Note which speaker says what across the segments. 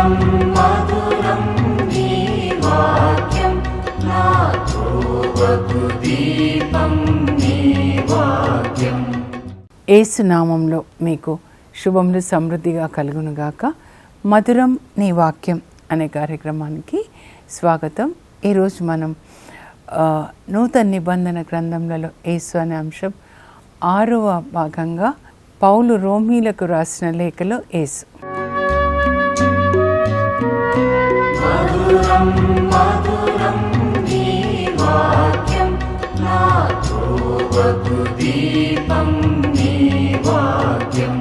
Speaker 1: మధురం మధురం నీ వాక్యం నా త్రోవకు దీపం నీ వాక్యం.
Speaker 2: యేసు నామంలో మీకు శుభములు సమృద్ధిగా కలుగునుగాక. మధురం నీ వాక్యం అనే కార్యక్రమానికి స్వాగతం. ఈరోజు మనం నూతన నిబంధన గ్రంథంలో యేసు అనే అంశం 6వ భాగంగా పౌలు రోమీలకు రాసిన లేఖలో యేసు.
Speaker 1: మధురం మధురం నీ వాక్యం నా త్రోవకు దీపం నీ వాక్యం.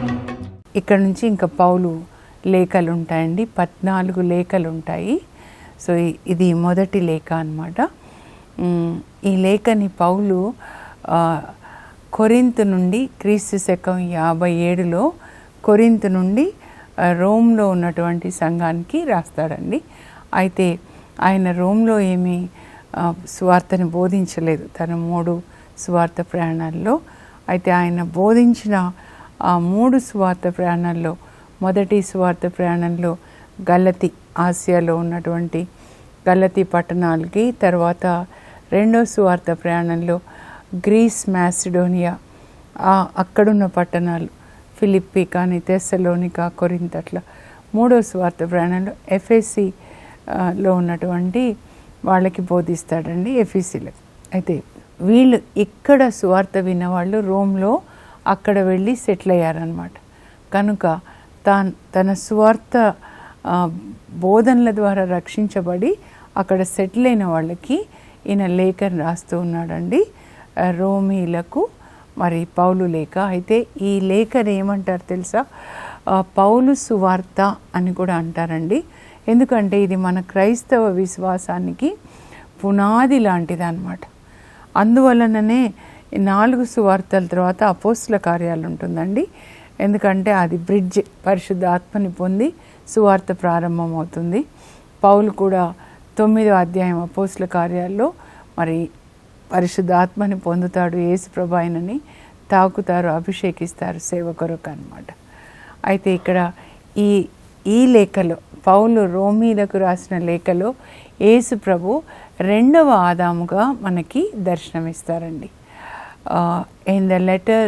Speaker 2: ఇక్కడ నుంచి ఇంకా పౌలు లేఖలు ఉంటాయండి, 14 లేఖలు ఉంటాయి. సో ఇది మొదటి లేఖ అన్నమాట. ఈ లేఖని పౌలు కొరింథు నుండి క్రీస్తు శకం 57లో కొరింథు నుండి రోమ్లో ఉన్నటువంటి సంఘానికి రాస్తాడండి. అయితే ఆయన రోమ్లో ఏమీ సువార్తని బోధించలేదు తన 3 సువార్త ప్రయాణాల్లో. అయితే ఆయన బోధించిన ఆ 3 సువార్త ప్రయాణాల్లో మొదటి సువార్త ప్రయాణంలో గలతీ, ఆసియాలో ఉన్నటువంటి గలతీ పట్టణాలకి, తర్వాత రెండో సువార్త ప్రయాణంలో గ్రీస్, మాసిడోనియా అక్కడున్న పట్టణాలు ఫిలిప్పి కానీ, తెస్సలోనికా, కొరింథు, అట్లా మూడో సువార్త ప్రయాణంలో ఎఫెసీలో ఉన్నటువంటి వాళ్ళకి బోధిస్తాడండి, ఎఫెసీలకు. అయితే వీళ్ళు ఇక్కడ సువార్త విన్నవాళ్ళు రోమ్లో అక్కడ వెళ్ళి సెటిల్ అయ్యారనమాట. కనుక తన సువార్త బోధనల ద్వారా రక్షించబడి అక్కడ సెటిల్ అయిన వాళ్ళకి ఈయన లేఖను రాస్తూ ఉన్నాడండి, రోమీలకు. మరి పౌలు లేఖ. అయితే ఈ లేఖను ఏమంటారు తెలుసా? పౌలు సువార్త అని కూడా అంటారండి. ఎందుకంటే ఇది మన క్రైస్తవ విశ్వాసానికి పునాది లాంటిది అన్నమాట. అందువలననే 4 సువార్తల తర్వాత అపోస్తుల కార్యాలు ఉంటుందండి. ఎందుకంటే అది బ్రిడ్జ్, పరిశుద్ధాత్మని పొంది సువార్త ప్రారంభమవుతుంది. పౌలు కూడా 9వ అధ్యాయం అపోస్తుల కార్యాల్లో మరి పరిశుద్ధాత్మని పొందుతాడు, యేసు ప్రభు ఆయనని తాకుతారు, అభిషేకిస్తారు సేవ కొరకు అన్నమాట. అయితే ఇక్కడ ఈ లేఖలో పౌలు రోమీలకు రాసిన లేఖలో యేసు ప్రభు 2వ ఆదాముగా మనకి దర్శనమిస్తారండి. In the letter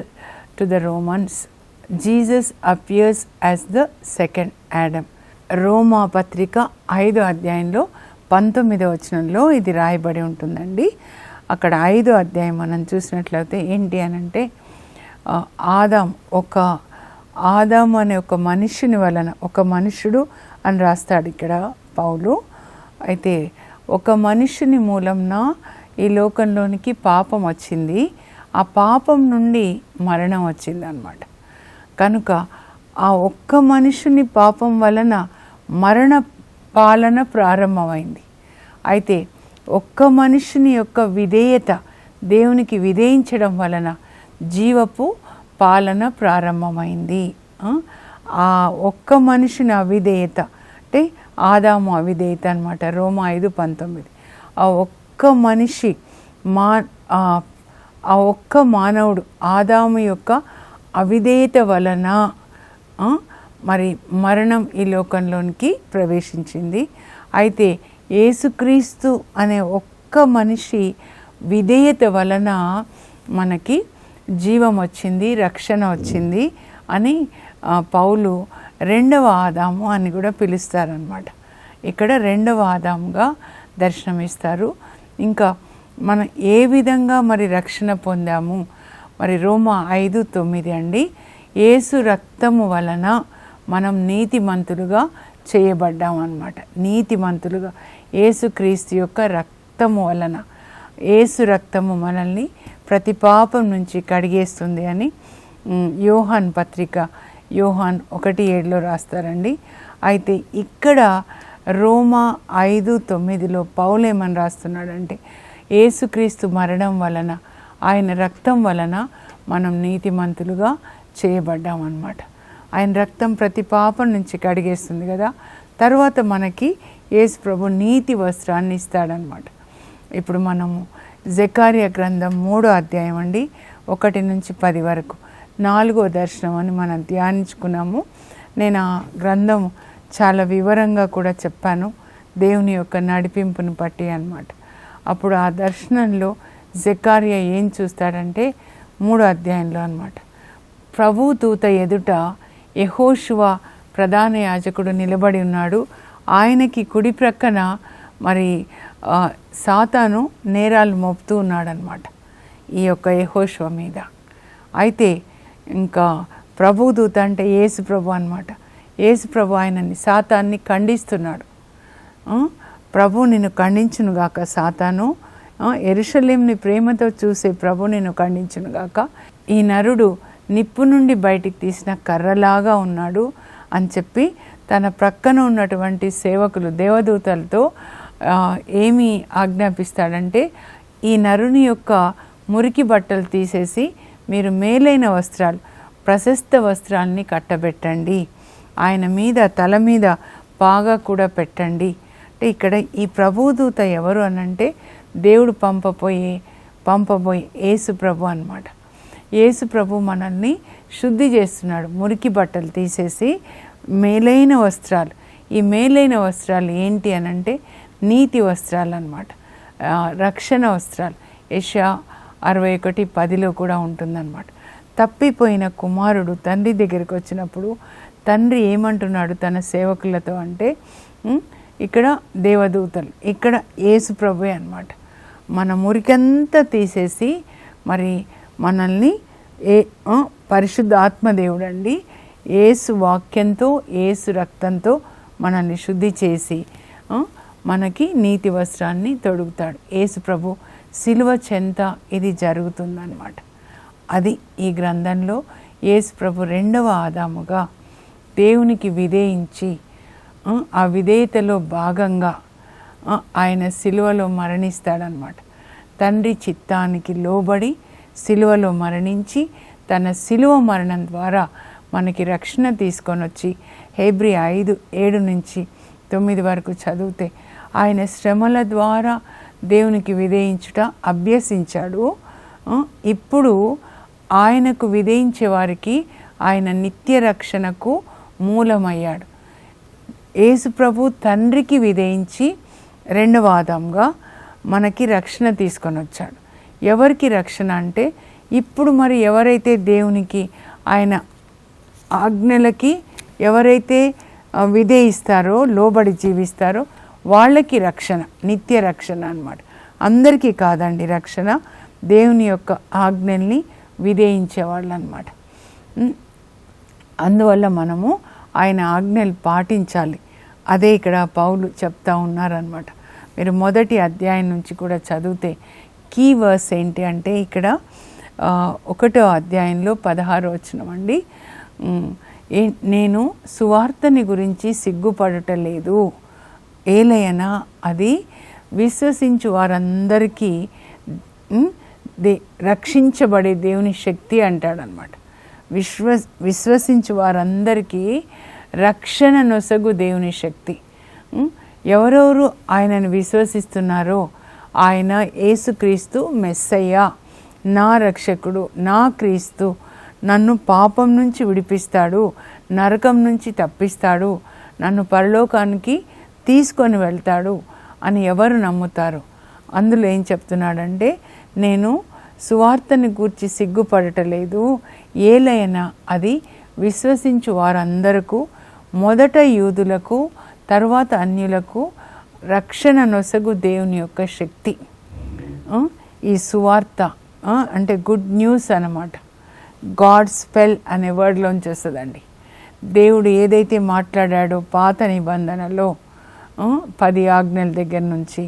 Speaker 2: to the Romans Jesus appears as the second Adam. రోమా పత్రిక 5వ అధ్యాయంలో 19వ వచనంలో ఇది రాయబడి ఉంటుందండి. అక్కడ 5వ అధ్యాయం మనం చూసినట్లయితే ఏంటి అని అంటే, ఆదాం అనే ఒక మనుషుని వలన, ఒక మనుషుడు అని రాస్తాడు ఇక్కడ పౌలు. అయితే ఒక మనుషుని మూలంన ఈ లోకంలోనికి పాపం వచ్చింది, ఆ పాపం నుండి మరణం వచ్చింది అన్నమాట. కనుక ఆ ఒక్క మనుషుని పాపం వలన మరణ పాలన ప్రారంభమైంది. అయితే ఒక్క మనుషుని యొక్క విధేయత, దేవునికి విధేయించడం వలన జీవపు పాలన ప్రారంభమైంది. ఆ ఒక్క మనుషుని అవిధేయత అంటే ఆదాము అవిధేయత అనమాట. రోమా 5:19. ఆ ఒక్క మనిషి ఆ ఒక్క మానవుడు ఆదాము యొక్క అవిధేయత వలన మరి మరణం ఈ లోకంలోనికి ప్రవేశించింది. అయితే యేసుక్రీస్తు అనే ఒక్క మనిషి విధేయత వలన మనకి జీవం వచ్చింది, రక్షణ వచ్చింది అని పౌలు 2వ ఆదాము అని కూడా పిలుస్తారనమాట. ఇక్కడ 2వ ఆదాముగా దర్శనమిస్తారు. ఇంకా మనం ఏ విధంగా మరి రక్షణ పొందాము? మరి రోమా 5:9 అండి. యేసు రక్తము వలన మనం నీతిమంతులుగా చేయబడ్డాం అన్నమాట. నీతిమంతులుగా యేసుక్రీస్తు యొక్క రక్తము వలన, యేసు రక్తము మనల్ని ప్రతి పాపం నుంచి కడిగేస్తుంది అని యోహాన్ పత్రిక యోహాన్ 1:7లో రాస్తారండి. అయితే ఇక్కడ రోమా 5:9లో పౌలు ఏమని రాస్తున్నాడంటే, యేసుక్రీస్తు మరణం వలన, ఆయన రక్తం వలన మనం నీతిమంతులుగా చేయబడ్డామన్నమాట. ఆయన రక్తం ప్రతి పాపం నుంచి కడిగేస్తుంది కదా. తర్వాత మనకి యేసు ప్రభు నీతి వస్త్రాన్ని ఇస్తాడనమాట. ఇప్పుడు మనము జకర్యా గ్రంథం 3వ అధ్యాయం అండి, 1 నుంచి 10 వరకు 4వ దర్శనం అని మనం ధ్యానించుకున్నాము. నేను ఆ గ్రంథం చాలా వివరంగా కూడా చెప్పాను, దేవుని యొక్క నడిపింపుని బట్టి అన్నమాట. అప్పుడు ఆ దర్శనంలో జకర్యా ఏం చూస్తాడంటే 3వ అధ్యాయంలో అన్నమాట, ప్రభు దూత ఎదుట యెహోషువ ప్రధాన యాజకుడు నిలబడి ఉన్నాడు. ఆయనకి కుడి ప్రక్కన మరి సాతాను నేరాలు మోపుతూ ఉన్నాడనమాట ఈ యొక్క యెహోషువ మీద. అయితే ఇంకా ప్రభు దూత అంటే యేసు ప్రభు అనమాట. యేసు ప్రభు ఆయనని సాతాన్ని ఖండిస్తున్నాడు. ప్రభు నిన్ను ఖండించునుగాక సాతాను, యెరూషలేముని ప్రేమతో చూసే ప్రభు నిన్ను ఖండించునుగాక, ఈ నరుడు నిప్పు నుండి బయటికి తీసిన కర్రలాగా ఉన్నాడు అని చెప్పి తన ప్రక్కన ఉన్నటువంటి సేవకులు దేవదూతలతో ఏమి ఆజ్ఞాపిస్తాడంటే, ఈ నరుని యొక్క మురికి బట్టలు తీసేసి మీరు మేలైన వస్త్రాలు, ప్రశస్త వస్త్రాలని కట్టబెట్టండి, ఆయన మీద తల మీద పాగా కూడా పెట్టండి. అంటే ఇక్కడ ఈ ప్రభుదూత ఎవరు అనంటే దేవుడు పంపబోయే యేసు ప్రభు అన్నమాట. యేసు ప్రభు మనల్ని శుద్ధి చేస్తున్నాడు. మురికి బట్టలు తీసేసి మేలైన వస్త్రాలు, ఈ మేలైన వస్త్రాలు ఏంటి అనంటే నీతి వస్త్రాలు అన్నమాట, రక్షణ వస్త్రాలు. యెషయా 61:10 కూడా ఉంటుందన్నమాట. తప్పిపోయిన కుమారుడు తండ్రి దగ్గరికి వచ్చినప్పుడు తండ్రి ఏమంటున్నాడు తన సేవకులతో అంటే, ఇక్కడ దేవదూతలు, ఇక్కడ యేసు ప్రభువే అన్నమాట. మన మురికంతా తీసేసి మరి మనల్ని పరిశుద్ధ ఆత్మదేవుడు అండి యేసు వాక్యంతో యేసు రక్తంతో మనల్ని శుద్ధి చేసి మనకి నీతి వస్త్రాన్ని తొడుగుతాడు. యేసు ప్రభు సిలువ చెంత ఇది జరుగుతుందన్నమాట. అది ఈ గ్రంథంలో యేసు ప్రభు 2వ ఆదాముగా దేవునికి విధేయించి ఆ విధేయతలో భాగంగా ఆయన సిలువలో మరణిస్తాడనమాట. తండ్రి చిత్తానికి లోబడి సిలువలో మరణించి తన సిలువ మరణం ద్వారా మనకి రక్షణ తీసుకొని వచ్చి హెబ్రీ 5:7-9 వరకు చదివితే ఆయన శ్రమల ద్వారా దేవునికి విధేయించుట అభ్యసించాడు. ఇప్పుడు ఆయనకు విధేయించే వారికి ఆయన నిత్య రక్షణకు మూలమయ్యాడు. యేసు ప్రభు తండ్రికి విధేయించి 2వ ఆదాముగా మనకి రక్షణ తీసుకొని వచ్చాడు. ఎవరికి రక్షణ అంటే ఇప్పుడు మరి ఎవరైతే దేవునికి ఆయన ఆజ్ఞలకి ఎవరైతే విధేయిస్తారో లోబడి జీవిస్తారో వాళ్ళకి రక్షణ, నిత్య రక్షణ అన్నమాట. అందరికీ కాదండి రక్షణ, దేవుని యొక్క ఆజ్ఞల్ని విధేయించేవాళ్ళు అన్నమాట. అందువల్ల మనము ఆయన ఆజ్ఞలు పాటించాలి. అదే ఇక్కడ పౌలు చెప్తా ఉన్నారనమాట. మీరు 1వ అధ్యాయం నుంచి కూడా చదివితే కీ వర్స్ ఏంటి అంటే ఇక్కడ 1వ అధ్యాయంలో 16వ వచనం అండి, నేను సువార్తని గురించి సిగ్గుపడటలేదు, ఏలయనా అది విశ్వసించు వారందరికీ రక్షించబడే దేవుని శక్తి అంటాడనమాట. విశ్వసించు వారందరికీ రక్షణ నొసగు దేవుని శక్తి. ఎవరెవరు ఆయనను విశ్వసిస్తున్నారో ఆయన యేసుక్రీస్తు మెస్సయ్య, నా రక్షకుడు, నా క్రీస్తు, నన్ను పాపం నుంచి విడిపిస్తాడు, నరకం నుంచి తప్పిస్తాడు, నన్ను పరలోకానికి తీసుకొని వెళ్తాడు అని ఎవరు నమ్ముతారు? అందులో ఏం చెప్తున్నాడంటే, నేను సువార్తని గూర్చి సిగ్గుపడటలేదు, ఏలైనా అది విశ్వసించు వారందరకు, మొదట యూదులకు తర్వాత అన్యులకు రక్షణ నొసగు దేవుని యొక్క శక్తి. ఈ సువార్త అంటే గుడ్ న్యూస్ అన్నమాట. గాడ్ స్పెల్ అనే వర్డ్లోంచి వస్తుందండి. దేవుడు ఏదైతే మాట్లాడాడో పాత నిబంధనలో 10 ఆజ్ఞల దగ్గర నుంచి,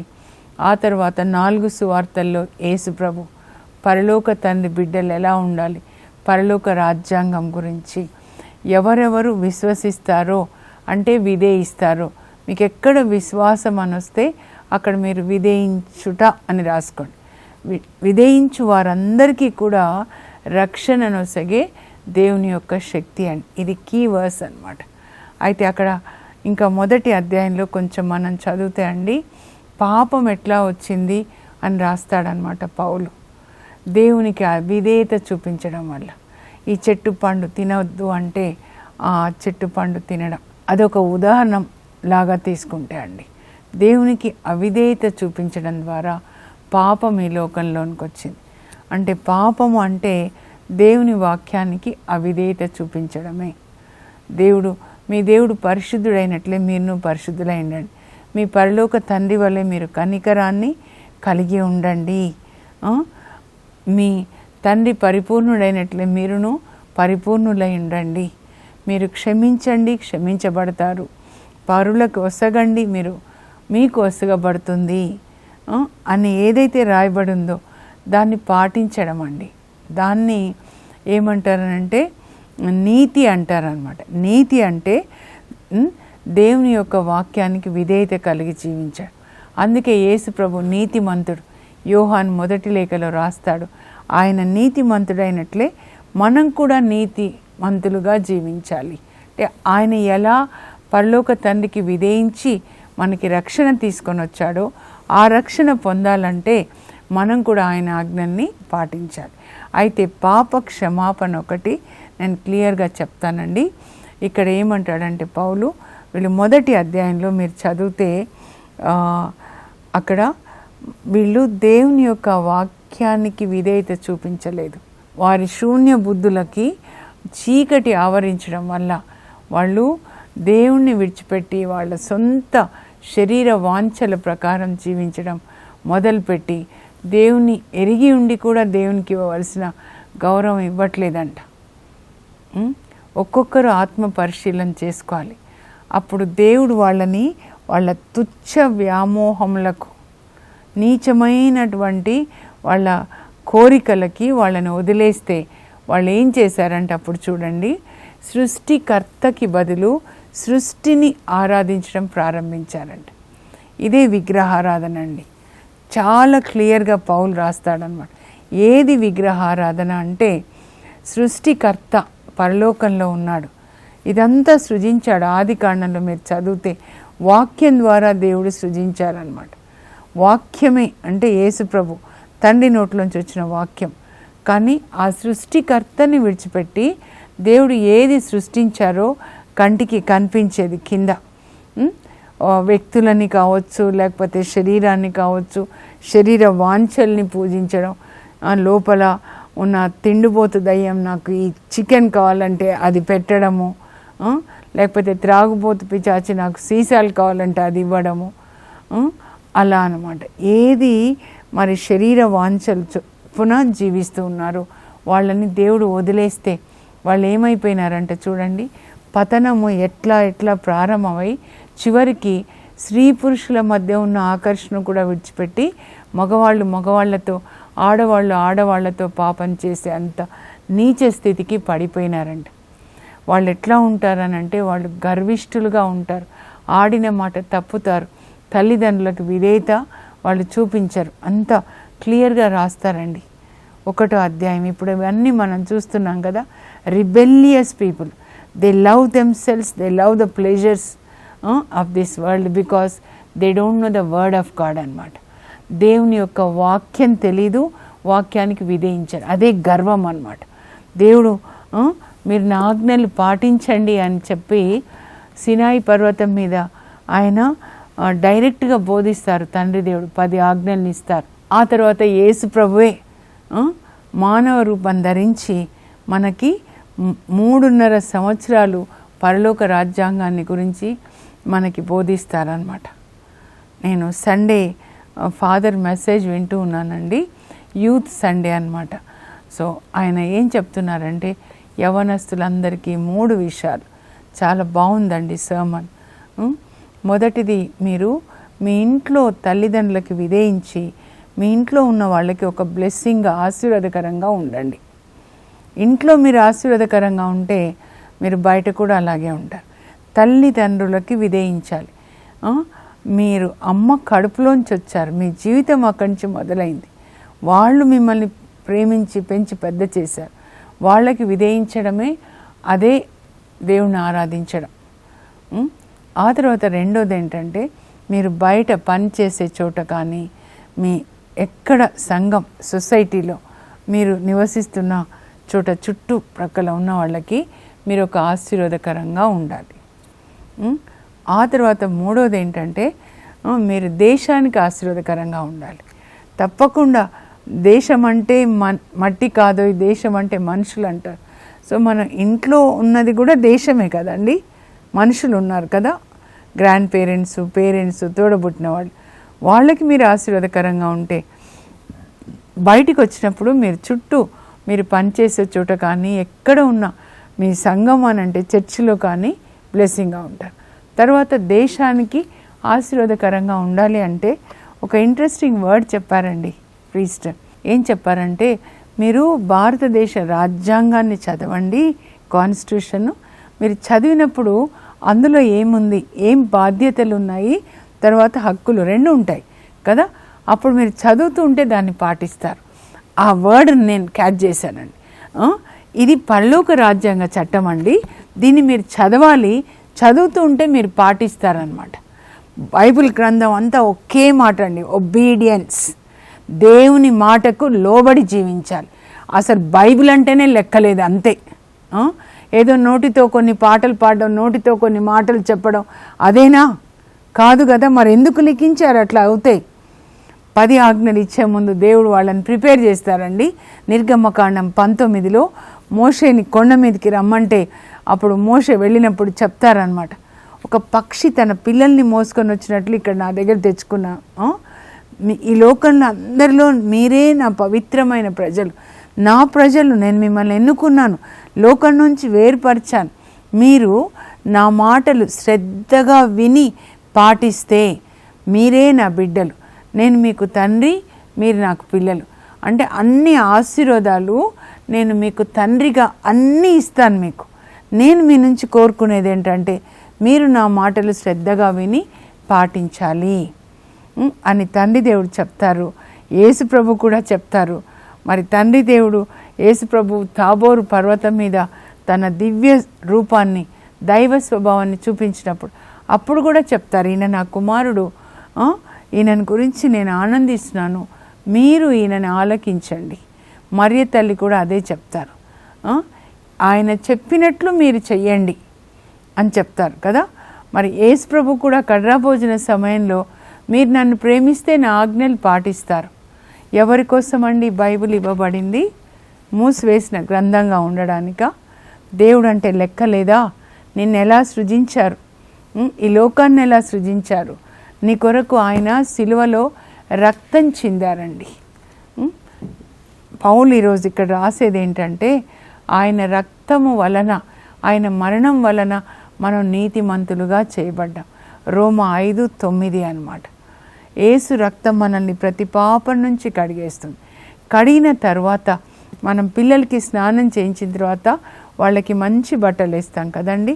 Speaker 2: ఆ తర్వాత 4 సువార్తల్లో యేసు ప్రభు పరలోక తండ్రి బిడ్డలు ఎలా ఉండాలి, పరలోక రాజ్యాంగం గురించి, ఎవరెవరు విశ్వసిస్తారో అంటే విధేయిస్తారో, మీకు ఎక్కడ విశ్వాసం అని వస్తే అక్కడ మీరు విధేయించుట అని రాసుకోండి. విధేయించు వారందరికీ కూడా రక్షణ నొసగే దేవుని యొక్క శక్తి అని, ఇది కీ వర్స్ అన్నమాట. అయితే అక్కడ ఇంకా 1వ అధ్యాయంలో కొంచెం మనం చదివితే అండి, పాపం ఎట్లా వచ్చింది అని రాస్తాడనమాట పౌలు. దేవునికి అవిధేయత చూపించడం వల్ల, ఈ చెట్టు పండు తినవద్దు అంటే ఆ చెట్టు పండు తినడం, అదొక ఉదాహరణ లాగా తీసుకుంటే అండి, దేవునికి అవిధేయత చూపించడం ద్వారా పాపం ఈ లోకంలోనికి వచ్చింది. అంటే పాపము అంటే దేవుని వాక్యానికి అవిధేయత చూపించడమే. మీ దేవుడు పరిశుద్ధుడైనట్లే మీరును పరిశుద్ధులై ఉండండి, మీ పరలోక తండ్రి వలె మీరు కనికరాన్ని కలిగి ఉండండి, మీ తండ్రి పరిపూర్ణుడైనట్లే మీరును పరిపూర్ణులై ఉండండి, మీరు క్షమించండి క్షమించబడతారు, పరులకు ఒసగండి మీకు ఒసగబడుతుంది అని ఏదైతే రాయబడి ఉందో దాన్ని పాటించడం అండి. దాన్ని ఏమంటారనంటే నీతి అంటారనమాట. నీతి అంటే దేవుని యొక్క వాక్యానికి విధేయత కలిగి జీవించాడు. అందుకే యేసు ప్రభు నీతిమంతుడు. యోహాను మొదటి లేఖలో రాస్తాడు, ఆయన నీతిమంతుడైనట్లే మనం కూడా నీతిమంతులుగా జీవించాలి. అంటే ఆయన ఎలా పరలోక తండ్రికి విధేయించి మనకి రక్షణ తీసుకొని వచ్చాడో ఆ రక్షణ పొందాలంటే మనం కూడా ఆయన ఆజ్ఞల్ని పాటించాలి. అయితే పాప క్షమాపణ ఒకటి నేను క్లియర్గా చెప్తానండి. ఇక్కడ ఏమంటాడంటే పౌలు, వీళ్ళు మొదటి అధ్యాయంలో మీరు చదివితే అక్కడ వీళ్ళు దేవుని యొక్క వాక్యానికి విధేయత చూపించలేదు. వారి శూన్య బుద్ధులకి చీకటి ఆవరించడం వల్ల వాళ్ళు దేవుణ్ణి విడిచిపెట్టి వాళ్ళ సొంత శరీర వాంఛల ప్రకారం జీవించడం మొదలుపెట్టి దేవుని ఎరిగి ఉండి కూడా దేవునికి ఇవ్వవలసిన గౌరవం ఇవ్వట్లేదంట. ఒక్కొక్కరు ఆత్మ పరిశీలన చేసుకోవాలి. అప్పుడు దేవుడు వాళ్ళ తుచ్చ వ్యామోహములకు, నీచమైనటువంటి వాళ్ళ కోరికలకి వాళ్ళని వదిలేస్తే వాళ్ళు ఏం చేశారంటే అప్పుడు చూడండి, సృష్టికర్తకి బదులు సృష్టిని ఆరాధించడం ప్రారంభించారంట. ఇదే విగ్రహారాధన అండి. చాలా క్లియర్గా పౌలు రాస్తాడనమాట. ఏది విగ్రహారాధన అంటే సృష్టికర్త పరలోకంలో ఉన్నాడు, ఇదంతా సృజించాడు. ఆది కాండంలో మీరు చదివితే వాక్యం ద్వారా దేవుడు సృజించారనమాట. వాక్యమే అంటే యేసు ప్రభు తండ్రి నోట్లోంచి వచ్చిన వాక్యం. కానీ ఆ సృష్టికర్తని విడిచిపెట్టి దేవుడు ఏది సృష్టించారో కంటికి కనిపించేది కింద, వ్యక్తులని కావచ్చు, లేకపోతే శరీరాన్ని కావచ్చు, శరీర వాంఛల్ని పూజించడం, లోపల ఉన్న తిండిపోతు దయ్యం నాకు ఈ చికెన్ కావాలంటే అది పెట్టడము, లేకపోతే త్రాగుబోతు పిచాచి నాకు సీసాలు కావాలంటే అది ఇవ్వడము, అలా అన్నమాట. ఏది మరి శరీర వాంఛలు చొప్పున జీవిస్తూ ఉన్నారు వాళ్ళని దేవుడు వదిలేస్తే వాళ్ళు ఏమైపోయినారంటే చూడండి, పతనము ఎట్లా ప్రారంభమై చివరికి స్త్రీ పురుషుల మధ్య ఉన్న ఆకర్షణ కూడా విడిచిపెట్టి మగవాళ్ళతో ఆడవాళ్ళతో పాపం చేసే అంత నీచ స్థితికి పడిపోయినారంట. వాళ్ళు ఎట్లా ఉంటారనంటే వాళ్ళు గర్విష్ఠులుగా ఉంటారు, ఆడిన మాట తప్పుతారు, తల్లిదండ్రులకు విధేయత వాళ్ళు చూపించరు. అంత క్లియర్గా రాస్తారండి 1వ అధ్యాయం. ఇప్పుడు ఇవన్నీ మనం చూస్తున్నాం కదా. Rebellious people, they love themselves, they love the pleasures of this world because they don't know the word of God అనమాట. దేవుని యొక్క వాక్యం తెలీదు, వాక్యానికి విధేయించారు, అదే గర్వం అన్నమాట. దేవుడు మీరు నా ఆజ్ఞలు పాటించండి అని చెప్పి సినాయి పర్వతం మీద ఆయన డైరెక్ట్గా బోధిస్తారు. తండ్రి దేవుడు 10 ఆజ్ఞల్ని ఇస్తారు. ఆ తర్వాత యేసు ప్రభువే మానవ రూపం ధరించి మనకి 3.5 సంవత్సరాలు పరలోక రాజ్యాంగాన్ని గురించి మనకి బోధిస్తారనమాట. నేను సండే ఫాదర్ మెసేజ్ వింటూ ఉన్నానండి, యూత్ సండే అనమాట. సో ఆయన ఏం చెప్తున్నారంటే యవనస్తులందరికీ 3 విషయాలు. చాలా బాగుందండి సర్మన్. మొదటిది, మీరు మీ ఇంట్లో తల్లిదండ్రులకి విధేయించి మీ ఇంట్లో ఉన్న వాళ్ళకి ఒక బ్లెస్సింగ్గా ఆశీర్వాదకరంగా ఉండండి. ఇంట్లో మీరు ఆశీర్వాదకరంగా ఉంటే మీరు బయట కూడా అలాగే ఉంటారు. తల్లిదండ్రులకి విధేయించాలి. మీరు అమ్మ కడుపులోంచి వచ్చారు, మీ జీవితం అక్కడి నుంచి మొదలైంది. వాళ్ళు మిమ్మల్ని ప్రేమించి పెంచి పెద్ద చేశారు, వాళ్ళకి విధేయించడమే అదే దేవుణ్ణి ఆరాధించడం. ఆ తర్వాత రెండోది ఏంటంటే, మీరు బయట పని చేసే చోట కానీ మీ ఎక్కడ సంఘం సొసైటీలో మీరు నివసిస్తున్న చోట చుట్టుప్రక్కల ఉన్న వాళ్ళకి మీరు ఒక ఆశీర్వాదకరంగా ఉండాలి. ఆ తర్వాత మూడోది ఏంటంటే మీరు దేశానికి ఆశీర్వాదకరంగా ఉండాలి. తప్పకుండా దేశం అంటే మట్టి కాదు, ఈ దేశం అంటే మనుషులు అంటారు. సో మన ఇంట్లో ఉన్నది కూడా దేశమే కదండి, మనుషులు ఉన్నారు కదా, గ్రాండ్ పేరెంట్స్ తోడబుట్టిన వాళ్ళకి మీరు ఆశీర్వాదకరంగా ఉంటే బయటికి వచ్చినప్పుడు మీరు చుట్టూ మీరు పనిచేసే చోట కానీ ఎక్కడ ఉన్నా మీ సంఘం అని అంటే చర్చిలో కానీ బ్లెస్సింగ్గా ఉంటారు. తర్వాత దేశానికి ఆశీర్వాదకరంగా ఉండాలి అంటే ఒక ఇంట్రెస్టింగ్ వర్డ్ చెప్పారండి ప్రీస్ట్. ఏం చెప్పారంటే, మీరు భారతదేశ రాజ్యాంగాన్ని చదవండి, కాన్స్టిట్యూషన్. మీరు చదివినప్పుడు అందులో ఏముంది, ఏం బాధ్యతలు ఉన్నాయి, తర్వాత హక్కులు రెండు ఉంటాయి కదా. అప్పుడు మీరు చదువుతూ ఉంటే దాన్ని పాటిస్తారు. ఆ వర్డ్ నేను క్యాచ్ చేశానండి. ఇది పరలోక రాజ్యాంగ చట్టం అండి, దీన్ని మీరు చదవాలి, చదువుతూ ఉంటే మీరు పాటిస్తారనమాట. బైబిల్ గ్రంథం అంతా ఒకే మాట అండి, ఒబీడియన్స్. దేవుని మాటకు లోబడి జీవించాలి. అసలు బైబిల్ అంటేనే లెక్కలేదు, అంతే. ఏదో నోటితో కొన్ని పాటలు పాడడం, నోటితో కొన్ని మాటలు చెప్పడం, అదేనా? కాదు కదా. మరి ఎందుకు లిఖించారు? అట్లా అవుతాయి. 10 ఆజ్ఞలు ఇచ్చే ముందు దేవుడు వాళ్ళని ప్రిపేర్ చేస్తారండి. నిర్గమకాండం 19లో మోషేని కొండ మీదకి రమ్మంటే అప్పుడు మోషే వెళ్ళినప్పుడు చెప్తారనమాట, ఒక పక్షి తన పిల్లల్ని మోసుకొని వచ్చినట్లు ఇక్కడ నా దగ్గర తెచ్చుకున్నా. ఈ లోకంలో అందరిలో మీరే నా పవిత్రమైన ప్రజలు, నా ప్రజలు, నేను మిమ్మల్ని ఎన్నుకున్నాను, లోకం నుంచి వేరుపరిచాను. మీరు నా మాటలు శ్రద్ధగా విని పాటిస్తే మీరే నా బిడ్డలు, నేను మీకు తండ్రి, మీరు నాకు పిల్లలు. అంటే అన్ని ఆశీర్వాదాలు నేను మీకు తండ్రిగా అన్నీ ఇస్తాను మీకు. నేను మీ నుంచి కోరుకునేది ఏంటంటే మీరు నా మాటలు శ్రద్ధగా విని పాటించాలి అని తండ్రి దేవుడు చెప్తారు. యేసు ప్రభు కూడా చెప్తారు. మరి తండ్రి దేవుడు యేసు ప్రభు తాబోరు పర్వతం మీద తన దివ్య రూపాన్ని, దైవ స్వభావాన్ని చూపించినప్పుడు అప్పుడు కూడా చెప్తారు, ఈయన నా కుమారుడు, ఈయనను గురించి నేను ఆనందిస్తున్నాను, మీరు ఈయనని ఆలకించండి. మరియ తల్లి కూడా అదే చెప్తారు, ఆయన చెప్పినట్లు మీరు చెయ్యండి అని చెప్తారు కదా. మరి యేసు ప్రభు కూడా కడ్రా భోజన సమయంలో మీరు నన్ను ప్రేమిస్తే నా ఆజ్ఞలు పాటిస్తారు. ఎవరి కోసం అండి బైబిల్ ఇవ్వబడింది? మూసివేసిన గ్రంథంగా ఉండడానిక? దేవుడు అంటే లెక్క లేదా? నిన్ను ఎలా సృజించారు, ఈ లోకాన్ని ఎలా సృజించారు, నీ కొరకు ఆయన సిలువలో రక్తం చిందారండి. పౌలు ఈరోజు ఇక్కడ రాసేది ఏంటంటే, ఆయన రక్తము వలన, ఆయన మరణం వలన మనం నీతిమంతులుగా చేయబడ్డాం. రోమా 5:9 అన్నమాట. యేసు రక్తం మనల్ని ప్రతి పాపం నుంచి కడిగేస్తుంది. కడిగిన తర్వాత మనం పిల్లలకి స్నానం చేయించిన తర్వాత వాళ్ళకి మంచి బట్టలు వేస్తాం కదండి,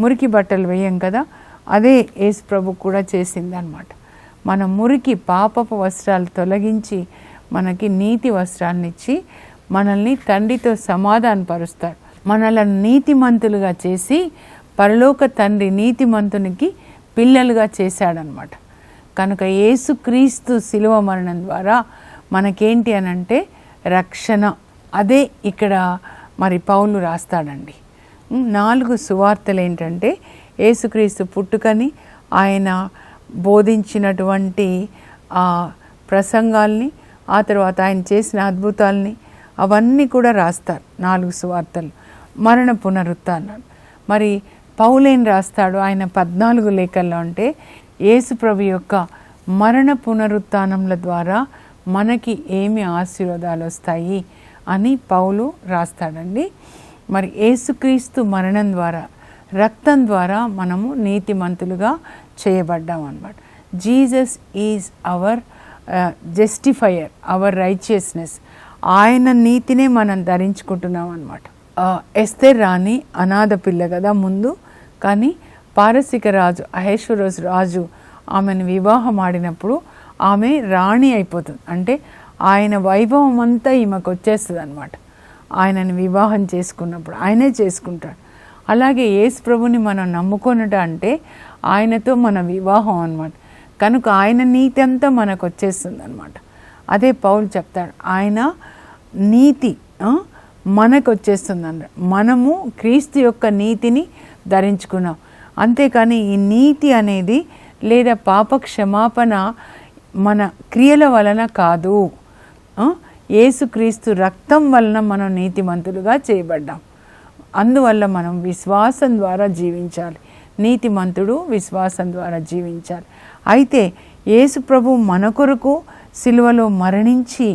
Speaker 2: మురికి బట్టలు వేయం కదా. అదే యేసు ప్రభు కూడా చేసిందనమాట. మన మురికి పాపపు వస్త్రాలు తొలగించి మనకి నీతి వస్త్రాన్ని ఇచ్చి మనల్ని తండ్రితో సమాధానపరుస్తాడు. మనలను నీతిమంతులుగా చేసి పరలోక తండ్రి నీతిమంతునికి పిల్లలుగా చేశాడనమాట. కనుక యేసుక్రీస్తు శిలువ మరణం ద్వారా మనకేంటి అనంటే రక్షణ. అదే ఇక్కడ మరి పౌలు రాస్తాడండి. 4 సువార్తలు ఏంటంటే యేసుక్రీస్తు పుట్టుకని, ఆయన బోధించినటువంటి ప్రసంగాల్ని, ఆ తర్వాత ఆయన చేసిన అద్భుతాలని అవన్నీ కూడా రాస్తారు 4 సువార్తలు. మరణ పునరుత్థానం. మరి పౌలేం రాస్తాడు ఆయన 14 లేఖల్లో అంటే యేసు ప్రభు యొక్క మరణ పునరుత్థానముల ద్వారా మనకి ఏమి ఆశీర్వాదాలు వస్తాయి అని పౌలు రాస్తాడండి. మరి యేసుక్రీస్తు మరణం ద్వారా, రక్తం ద్వారా మనము నీతిమంతులుగా చేయబడ్డాం అన్నమాట. Jesus is our justifier, our righteousness. ఆయన నీతినే మనం ధరించుకుంటున్నాం అన్నమాట. ఎస్తేర్ రాణి అనాథ పిల్ల కదా ముందు, కానీ పారసిక రాజు అహేశ్వరోస్ రాజు ఆమెను వివాహం ఆడినప్పుడు ఆమె రాణి అయిపోతుంది. అంటే ఆయన వైభవం అంతా ఈమెకు వచ్చేస్తుంది అనమాట. ఆయనని వివాహం చేసుకున్నప్పుడు ఆయనే చేసుకుంటాడు. అలాగే యేసు ప్రభుని మనం నమ్ముకొనుట అంటే ఆయనతో మన వివాహం అన్నమాట. కనుక ఆయన నీతి అంతా మనకు వచ్చేస్తుంది అనమాట. అదే పౌలు చెప్తాడు, ఆయన నీతి మనకు వచ్చేస్తుంది అన్నాడు. మనము క్రీస్తు యొక్క నీతిని ధరించుకున్నాం. అంతేకాని ఈ నీతి అనేది లేదా పాప క్షమాపణ మన క్రియల వలన కాదు. యేసుక్రీస్తు రక్తం వలన మనం నీతిమంతులుగా చేయబడ్డాం. అందువల్ల మనం విశ్వాసం ద్వారా జీవించాలి. నీతిమంతుడు విశ్వాసం ద్వారా జీవించాలి. అయితే యేసు ప్రభు మన కొరకు సిలువలో మరణించి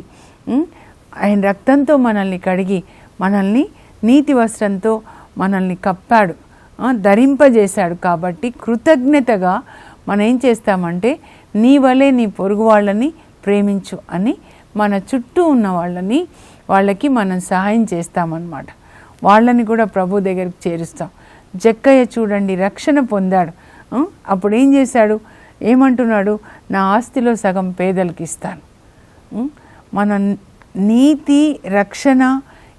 Speaker 2: ఆయన రక్తంతో మనల్ని కడిగి మనల్ని నీతి వస్త్రంతో మనల్ని కప్పాడు, ధరింపజేశాడు. కాబట్టి కృతజ్ఞతగా మనం ఏం చేస్తామంటే నీ వలే నీ పొరుగు వాళ్ళని ప్రేమించు అని మన చుట్టూ ఉన్న వాళ్ళకి మనం సహాయం చేస్తామన్నమాట. వాళ్ళని కూడా ప్రభు దగ్గరికి చేరుస్తాం. జక్కయ్య చూడండి రక్షణ పొందాడు. అప్పుడు ఏం చేశాడు? ఏమంటున్నాడు? నా ఆస్తిలో సగం పేదలకు ఇస్తాను. మన నీతి రక్షణ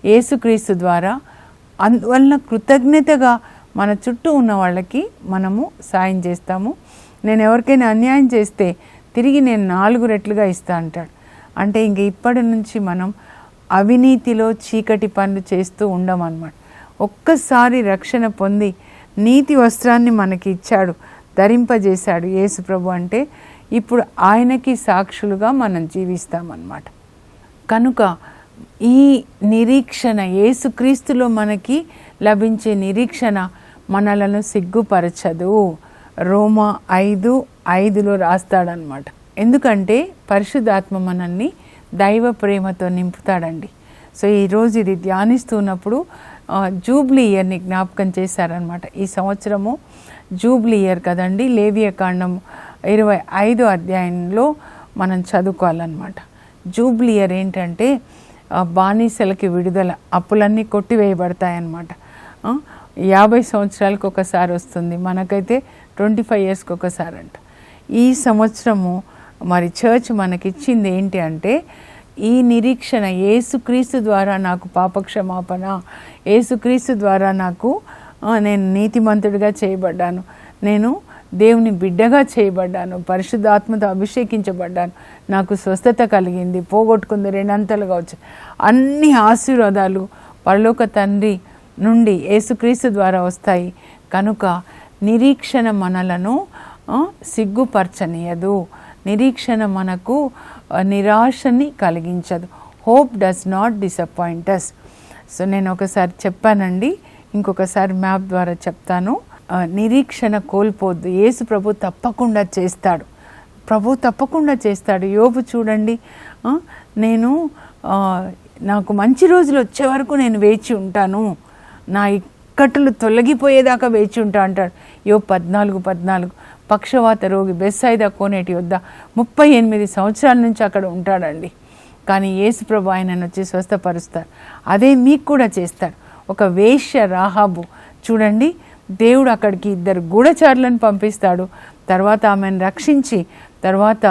Speaker 2: యేసుక్రీస్తు ద్వారా, అందువలన కృతజ్ఞతగా మన చుట్టూ ఉన్న వాళ్ళకి మనము సాయం చేస్తాము. నేను ఎవరికైనా అన్యాయం చేస్తే తిరిగి నేను 4 రెట్లుగా ఇస్తా అంటాడు. అంటే ఇంక ఇప్పటి నుంచి మనం అవినీతిలో చీకటి పనులు చేస్తూ ఉండమన్నమాట. ఒక్కసారి రక్షణ పొంది నీతి వస్త్రాన్ని మనకి ఇచ్చాడు, ధరింపజేశాడు యేసు ప్రభు. అంటే ఇప్పుడు ఆయనకి సాక్షులుగా మనం జీవిస్తామన్నమాట. కనుక ఈ నిరీక్షణ, యేసుక్రీస్తులో మనకి లభించే నిరీక్షణ మనలను సిగ్గుపరచదు. రోమా 5:5లో రాస్తాడనమాట. ఎందుకంటే పరిశుద్ధాత్మ మనల్ని దైవ ప్రేమతో నింపుతాడండి. సో ఈరోజు ఇది ధ్యానిస్తున్నప్పుడు జూబ్లీ ఇయర్ని జ్ఞాపకం చేశారనమాట. ఈ సంవత్సరము జూబ్లీ ఇయర్ కదండి. లేవియకాండం 25వ అధ్యాయంలో మనం చదువుకోవాలన్నమాట. జూబ్లీ ఇయర్ ఏంటంటే బానిసలకి విడుదల, అప్పులన్నీ కొట్టివేయబడతాయన్నమాట. 50 సంవత్సరాలకు ఒకసారి వస్తుంది, మనకైతే 25 ఇయర్స్కి ఒకసారి అంట. ఈ సంవత్సరము మరి చర్చ్ మనకిచ్చింది ఏంటి అంటే ఈ నిరీక్షణ, యేసుక్రీస్తు ద్వారా నాకు పాపక్షమాపణ, యేసుక్రీస్తు ద్వారా నేను నీతిమంతుడిగా చేయబడ్డాను, నేను దేవుని బిడ్డగా చేయబడ్డాను, పరిశుద్ధాత్మతో అభిషేకించబడ్డాను, నాకు స్వస్థత కలిగింది, పోగొట్టుకుంది 2 అంతలుగా వచ్చాయి. అన్ని ఆశీర్వాదాలు పరలోక తండ్రి నుండి యేసుక్రీస్తు ద్వారా వస్తాయి. కనుక నిరీక్షణ మనలను సిగ్గుపరచనీయదు. నిరీక్షణ మనకు నిరాశని కలిగించదు. Hope does not disappoint us. So నేను ఒకసారి చెప్పానండి, ఇంకొకసారి మ్యాప్ ద్వారా చెప్తాను. నిరీక్షణ కోల్పోద్దు. యేసు ప్రభు తప్పకుండా చేస్తాడు. ప్రభు తప్పకుండా చేస్తాడు. యోబు చూడండి, నాకు మంచి రోజులు వచ్చే వరకు నేను వేచి ఉంటాను, నా ఇక్కట్లు తొలగిపోయేదాకా వేచి ఉంటా అంటాడు. యోబు 14:14. పక్షవాత రోగి బెత్సైదా కోనేటి వద్ద 38 సంవత్సరాల నుంచి అక్కడ ఉంటాడండి. కానీ యేసు ప్రభు ఆయనను వచ్చి స్వస్థపరుస్తారు. అదే మీకు కూడా చేస్తాడు. ఒక వేశ్య రాహాబు చూడండి, దేవుడు అక్కడికి 2 గూఢచారులను పంపిస్తాడు. తర్వాత ఆమెను రక్షించి తర్వాత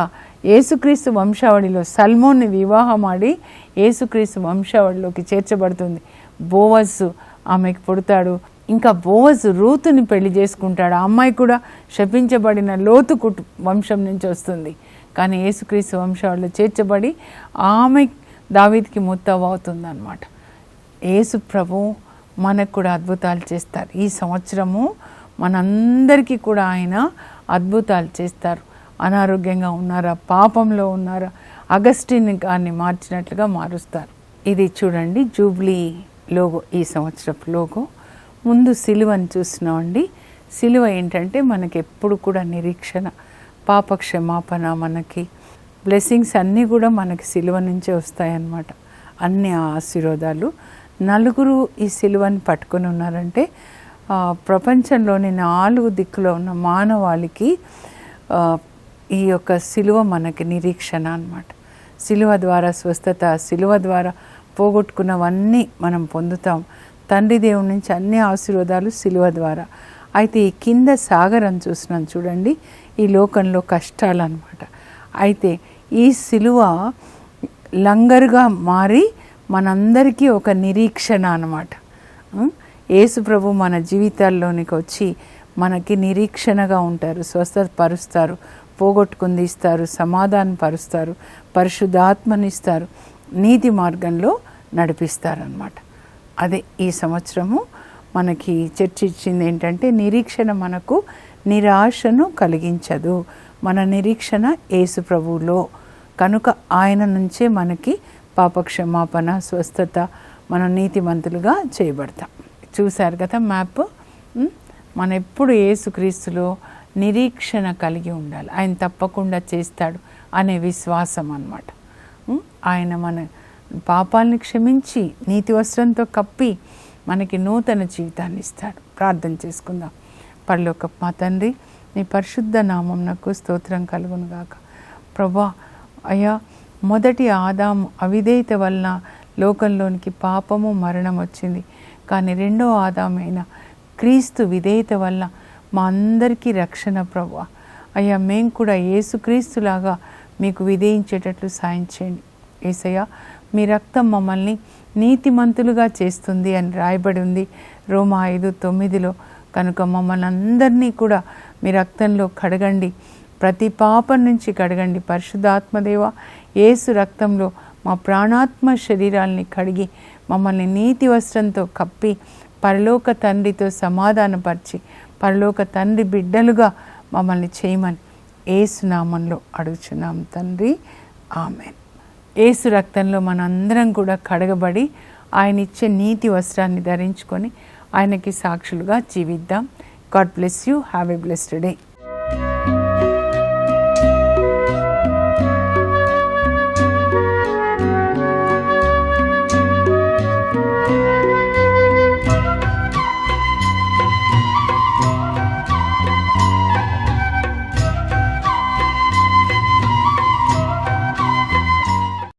Speaker 2: యేసుక్రీస్తు వంశావళిలో సల్మోన్ని వివాహమాడి యేసుక్రీస్తు వంశావళిలోకి చేర్చబడుతుంది. బోవజు ఆమెకు పుడతాడు. ఇంకా బోవజు రూతుని పెళ్లి చేసుకుంటాడు. ఆ అమ్మాయి కూడా శపించబడిన లోతు వంశం నుంచి వస్తుంది. కానీ యేసుక్రీస్తు వంశావళిలో చేర్చబడి ఆమె దావీదుకి ముత్తవ్వ అవుతుంది అన్నమాట. యేసు ప్రభు మనకు కూడా అద్భుతాలు చేస్తారు. ఈ సంవత్సరము మనందరికీ కూడా ఆయన అద్భుతాలు చేస్తారు. అనారోగ్యంగా ఉన్నారా, పాపంలో ఉన్నారా, అగస్టిన్ గారిని మార్చినట్లుగా మారుస్తారు. ఇది చూడండి జూబ్లీ లోగో, ఈ సంవత్సరపు లోగో. ముందు సిలువని చూస్తున్నామండి. సిలువ ఏంటంటే మనకి ఎప్పుడు కూడా నిరీక్షణ, పాప క్షమాపణ, మనకి బ్లెస్సింగ్స్ అన్నీ కూడా మనకి సిలువ నుంచే వస్తాయన్నమాట. అన్ని ఆశీర్వాదాలు. 4 ఈ సిలువని పట్టుకొని ఉన్నారంటే ప్రపంచంలోని 4 దిక్కులో ఉన్న మానవాళికి ఈ యొక్క సిలువ మనకి నిరీక్షణ అన్నమాట. సిలువ ద్వారా స్వస్థత, సిలువ ద్వారా పోగొట్టుకున్నవన్నీ మనం పొందుతాం. తండ్రి దేవుడి నుంచి అన్ని ఆశీర్వాదాలు సిలువ ద్వారా. అయితే ఈ కింద సాగరం చూస్తున్నాం చూడండి, ఈ లోకంలో కష్టాలు అన్నమాట. అయితే ఈ సిలువ లంగరుగా మారి మనందరికీ ఒక నిరీక్షణ అన్నమాట. యేసు ప్రభు మన జీవితాల్లోనికి వచ్చి మనకి నిరీక్షణగా ఉంటారు, స్వస్థపరుస్తారు, పోగొట్టుకుంది ఇస్తారు, సమాధానం పరుస్తారు, పరిశుద్ధాత్మనిస్తారు, నీతి మార్గంలో నడిపిస్తారన్నమాట. అదే ఈ సంవత్సరము మనకి చర్చ ఇచ్చింది ఏంటంటే, నిరీక్షణ మనకు నిరాశను కలిగించదు. మన నిరీక్షణ యేసు ప్రభువులో కనుక ఆయన నుంచే మనకి పాపక్షమాపణ, స్వస్థత, మనం నీతిమంతులుగా చేయబడతాం. చూశారు కదా మ్యాప్. మనం ఎప్పుడు యేసుక్రీస్తులో నిరీక్షణ కలిగి ఉండాలి. ఆయన తప్పకుండా చేస్తాడు అనే విశ్వాసం అన్నమాట. ఆయన మన పాపాలని క్షమించి నీతి వస్త్రంతో కప్పి మనకి నూతన జీవితాన్ని ఇస్తాడు. ప్రార్థన చేసుకుందాం. పరలోకపు మా తండ్రి, నీ పరిశుద్ధ నామమునకు స్తోత్రం కలుగును గాక. ప్రభా, అయ్యా, మొదటి ఆదాము అవిధేయత వలన లోకంలోనికి పాపము, మరణం వచ్చింది. కానీ రెండో ఆదామైన క్రీస్తు విధేయత వల్ల మా అందరికీ రక్షణ. ప్రభువా, అయ్యా, మేము కూడా యేసుక్రీస్తులాగా మీకు విధేయించేటట్లు సాయం చేయండి. యేసయ్యా, మీ రక్తం మమ్మల్ని నీతిమంతులుగా చేస్తుంది అని రాయబడి ఉంది రోమా 5:9. కనుక మమ్మల్ని అందరినీ కూడా మీ రక్తంలో కడగండి, ప్రతి పాపం నుంచి కడగండి. పరిశుద్ధాత్మదేవ, యేసు రక్తంలో మా ప్రాణాత్మ శరీరాల్ని కడిగి మమ్మల్ని నీతి వస్త్రంతో కప్పి పరలోక తండ్రితో సమాధానపరిచి పరలోక తండ్రి బిడ్డలుగా మమ్మల్ని చేయమని యేసు నామంలో అడుగుచున్నాం తండ్రి, ఆమేన్. యేసు రక్తంలో మనందరం కూడా కడగబడి ఆయన ఇచ్చే నీతి వస్త్రాన్ని ధరించుకొని ఆయనకి సాక్షులుగా జీవిద్దాం. God bless you. Have a blessed day.